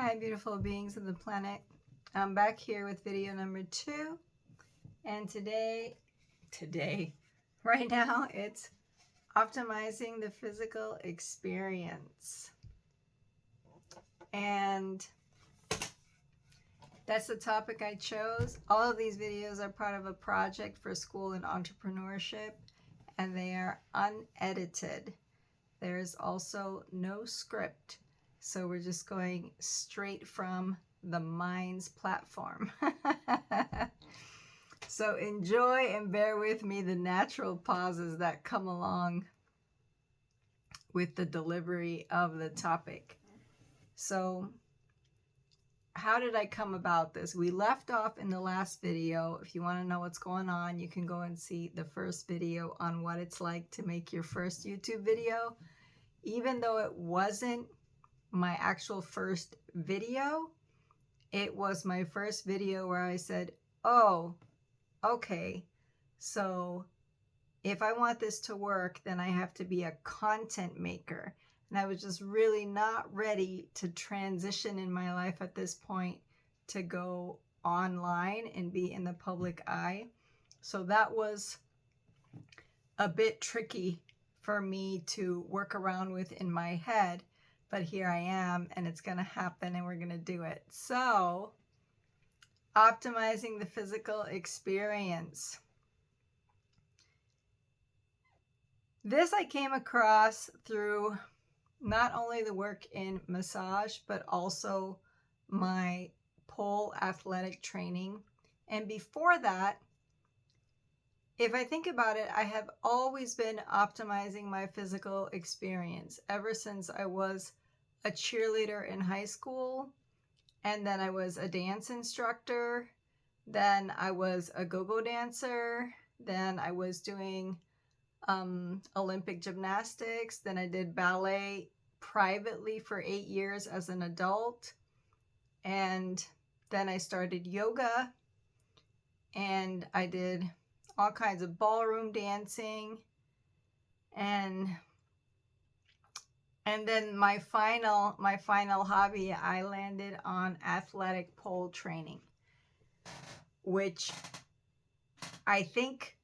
Hi, beautiful beings of the planet. I'm back here with video number 2. And today, right now, it's optimizing the physical experience. And that's the topic I chose. All of these videos are part of a project for school and entrepreneurship, and they are unedited. There's also no script. So we're just going straight from the mind's platform. So enjoy and bear with me the natural pauses that come along with the delivery of the topic. So how did I come about this? We left off in the last video. If you want to know what's going on, you can go and see the first video on what it's like to make your first YouTube video. Even though it wasn't my actual first video, it was my first video where I said, oh, okay, so if I want this to work, then I have to be a content maker. And I was just really not ready to transition in my life at this point to go online and be in the public eye. So that was a bit tricky for me to work around with in my head. But here I am, and it's going to happen, and we're going to do it. So, optimizing the physical experience. This I came across through not only the work in massage, but also my pole athletic training. And before that, if I think about it, I have always been optimizing my physical experience ever since I was a cheerleader in high school, and then I was a dance instructor, then I was a go-go dancer, then I was doing Olympic gymnastics, then I did ballet privately for 8 years as an adult, and then I started yoga, and I did all kinds of ballroom dancing, and then my final hobby, I landed on athletic pole training, which I think,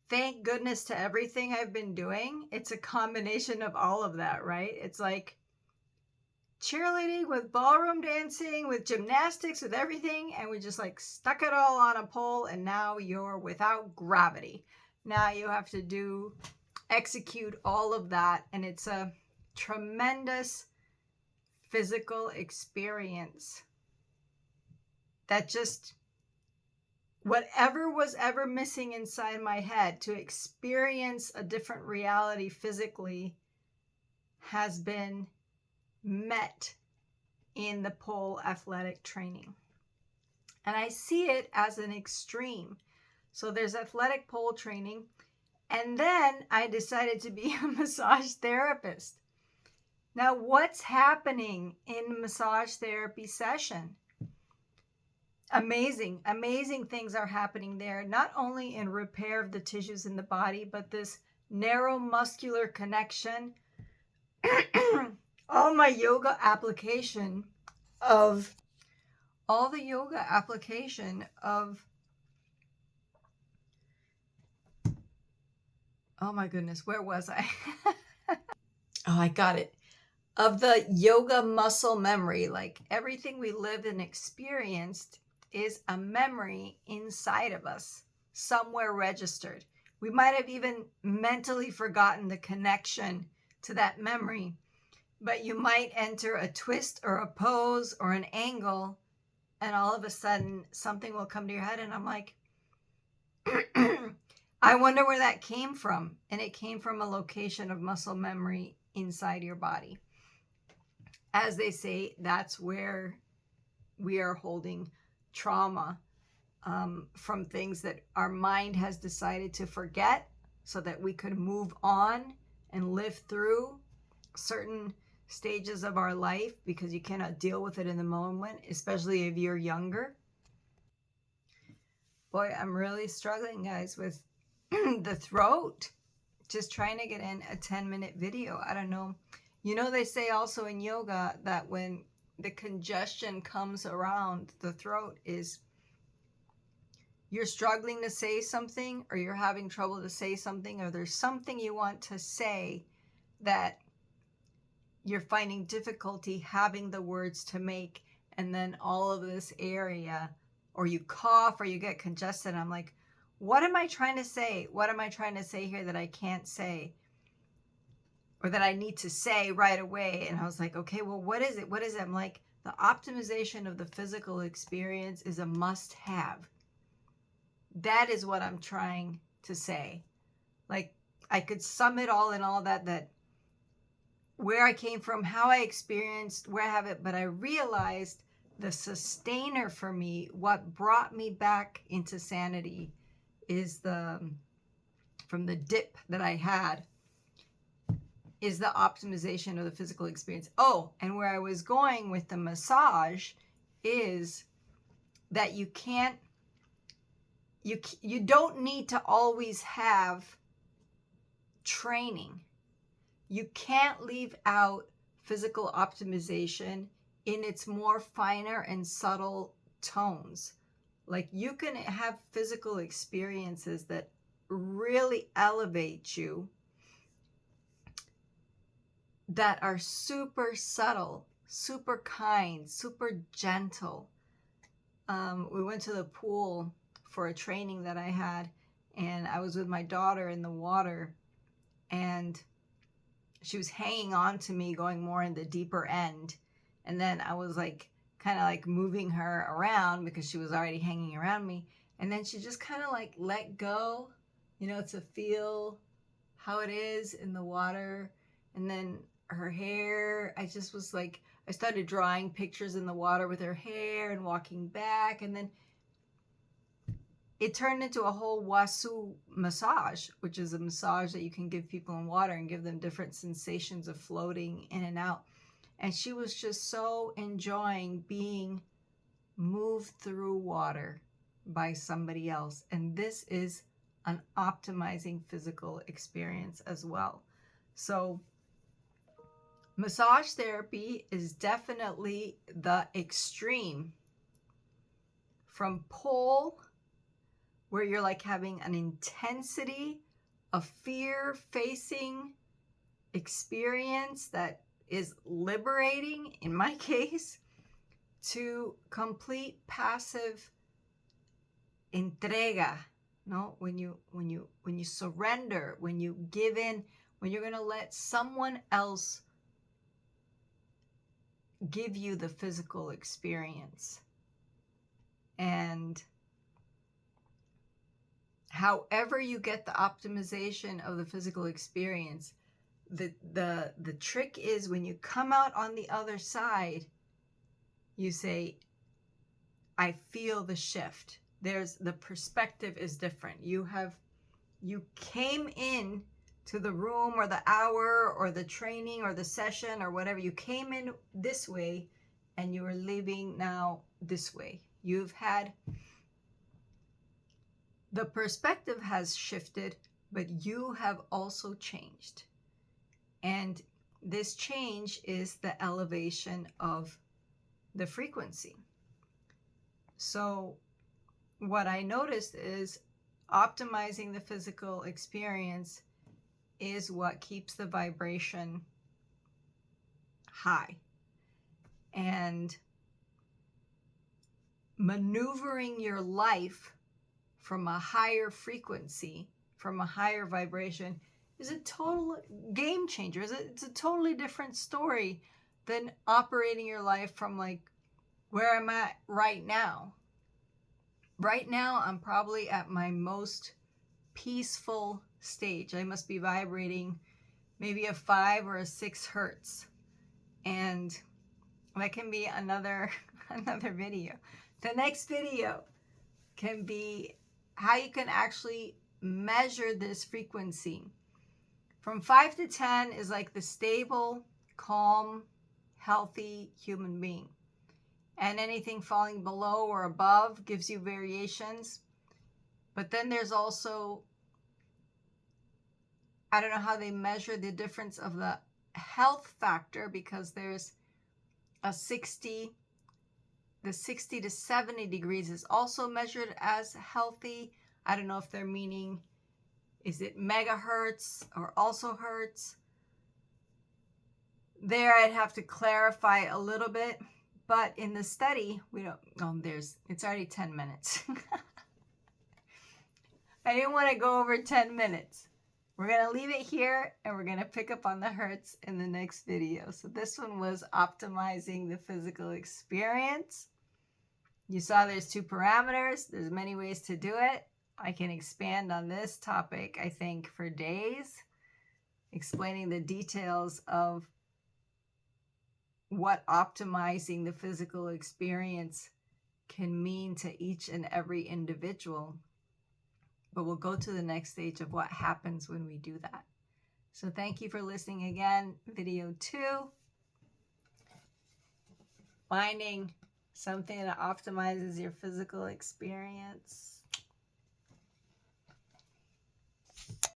thank goodness to everything I've been doing, it's a combination of all of that, right? It's like cheerleading with ballroom dancing, with gymnastics, with everything, and we just like stuck it all on a pole, and now you're without gravity. Now you have to execute all of that, and it's a tremendous physical experience that just, whatever was ever missing inside my head to experience a different reality physically has been met in the pole athletic training. And I see it as an extreme. So there's athletic pole training, and then I decided to be a massage therapist. Now, what's happening in massage therapy session? Amazing things are happening there, not only in repair of the tissues in the body, but this neuromuscular connection. All the yoga application of, oh my goodness, where was I? Oh, I got it. Of the yoga muscle memory, like everything we lived and experienced is a memory inside of us, somewhere registered. We might have even mentally forgotten the connection to that memory, but you might enter a twist or a pose or an angle, and all of a sudden something will come to your head, and I'm like, I wonder where that came from. And it came from a location of muscle memory inside your body. As they say, that's where we are holding trauma from things that our mind has decided to forget so that we could move on and live through certain stages of our life, because you cannot deal with it in the moment, especially if you're younger. Boy, I'm really struggling, guys, with the throat. Just trying to get in a 10-minute video. I don't know. You know, they say also in yoga that when the congestion comes around the throat is you're struggling to say something, or you're having trouble to say something, or there's something you want to say that you're finding difficulty having the words to make, and then all of this area, or you cough or you get congested. I'm like, what am I trying to say? What am I trying to say here that I can't say, or that I need to say right away? And I was like, okay, well, what is it? What is it? I'm like, the optimization of the physical experience is a must have. That is what I'm trying to say. Like, I could sum it all in all that where I came from, how I experienced, where I have it, but I realized the sustainer for me, what brought me back into sanity, is from the dip that I had, is the optimization of the physical experience. Oh, and where I was going with the massage is that you don't need to always have training. You can't leave out physical optimization in its more finer and subtle tones. Like, you can have physical experiences that really elevate you, that are super subtle, super kind, super gentle. We went to the pool for a training that I had, and I was with my daughter in the water, and she was hanging on to me, going more in the deeper end. And then I was like, kind of like moving her around because she was already hanging around me. And then she just kind of like let go, to feel how it is in the water. And then her hair, I just was like, I started drawing pictures in the water with her hair and walking back. And then it turned into a whole wasu massage, which is a massage that you can give people in water and give them different sensations of floating in and out. And she was just so enjoying being moved through water by somebody else. And this is an optimizing physical experience as well. So massage therapy is definitely the extreme from pole, where you're like having an intensity of fear-facing experience that is liberating, in my case, to complete passive entrega, no? When you surrender, when you give in, when you're going to let someone else give you the physical experience. And however you get the optimization of the physical experience, the trick is, when you come out on the other side, you say, I feel the shift. The perspective is different. You came in to the room or the hour or the training or the session or whatever. You came in this way and you are leaving now this way. The perspective has shifted, but you have also changed. And this change is the elevation of the frequency. So what I noticed is optimizing the physical experience is what keeps the vibration high. And maneuvering your life from a higher frequency, from a higher vibration, is a total game changer. It's a totally different story than operating your life from like where I'm at right now. Right now, I'm probably at my most peaceful stage. I must be vibrating maybe a 5 or a 6 hertz. And that can be another video. The next video can be how you can actually measure this frequency. From 5 to 10 is like the stable, calm, healthy human being. And anything falling below or above gives you variations. But then there's also, I don't know how they measure the difference of the health factor, because there's the 60 to 70 degrees is also measured as healthy. I don't know if they're meaning, is it megahertz or also hertz? There I'd have to clarify a little bit, but in the study, we don't, it's already 10 minutes. I didn't want to go over 10 minutes. We're going to leave it here and we're going to pick up on the hertz in the next video. So this one was optimizing the physical experience. You saw there's 2 parameters. There's many ways to do it. I can expand on this topic, I think, for days, explaining the details of what optimizing the physical experience can mean to each and every individual. But we'll go to the next stage of what happens when we do that. So thank you for listening again. Video 2, finding something that optimizes your physical experience.